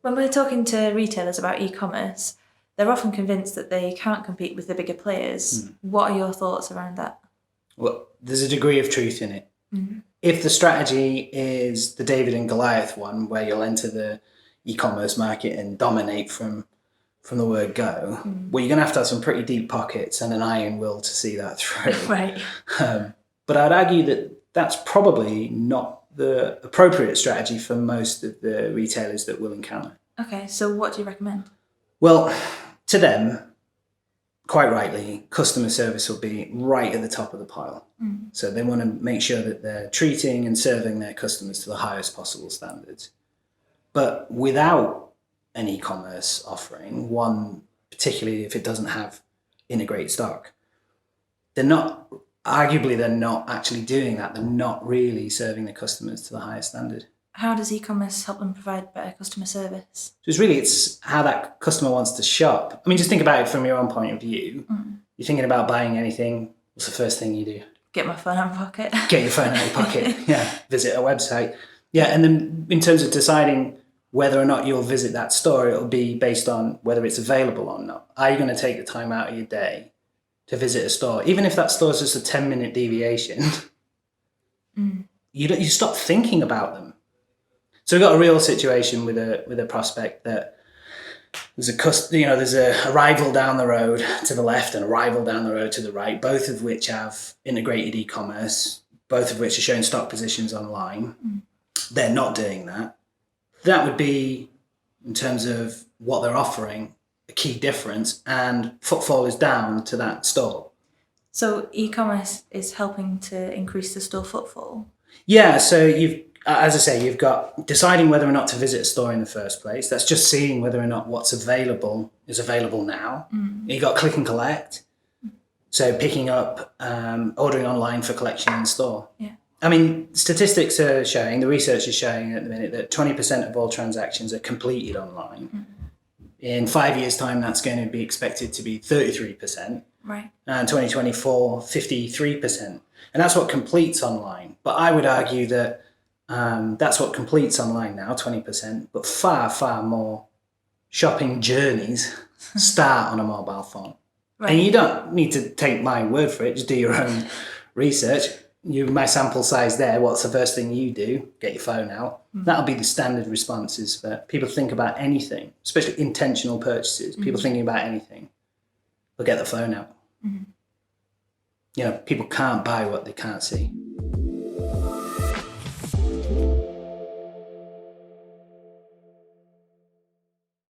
When we're talking to retailers about e-commerce, they're often convinced that they can't compete with the bigger players. What are your thoughts around that? Well, there's a degree of truth in it. Mm. If the strategy is the David and Goliath one, where you'll enter the e-commerce market and dominate from the word go, well, you're going to have some pretty deep pockets and an iron will to see that through. Right. But I'd argue that that's probably not the appropriate strategy for most of the retailers that we'll encounter. Okay, so what do you recommend? Well, to them, quite rightly, customer service will be right at the top of the pile. So they want to make sure that they're treating and serving their customers to the highest possible standards. But without an e-commerce offering, one particularly if it doesn't have integrated stock, they're not actually doing that. They're not really serving the customers to the highest standard. How does e-commerce help them provide better customer service? So it's how that customer wants to shop. I mean, just think about it from your own point of view. You're thinking about buying anything, what's the first thing you do? Get my phone out of my pocket. Get your phone out of your pocket. Yeah. Visit a website. Yeah. And then in terms of deciding whether or not you'll visit that store, it'll be based on whether it's available or not. Are you going to take the time out of your day to visit a store? Even if that store is just a 10-minute deviation, you stop thinking about them. So we've got a real situation with a prospect that there's a rival down the road to the left and a rival down the road to the right, both of which have integrated e-commerce, both of which are showing stock positions online. They're not doing that. That would be, in terms of what they're offering, a key difference, and footfall is down to that store. So e-commerce is helping to increase the store footfall? Yeah, so you've got deciding whether or not to visit a store in the first place. That's just seeing whether or not what's available is available now. You've got click and collect. So picking up, ordering online for collection in store. Yeah. I mean, statistics are showing, the research is showing at the minute that 20% of all transactions are completed online. In 5 years' time, that's going to be expected to be 33%. Right. And 2024, 53%. And that's what completes online. But I would argue that that's what completes online now, 20%, but far, far more shopping journeys start on a mobile phone. Right. And you don't need to take my word for it, just do your own research. My sample size there, what's the first thing you do? Get your phone out. That'll be the standard responses for people think about anything, especially intentional purchases. People thinking about anything, they'll get the phone out. People can't buy what they can't see.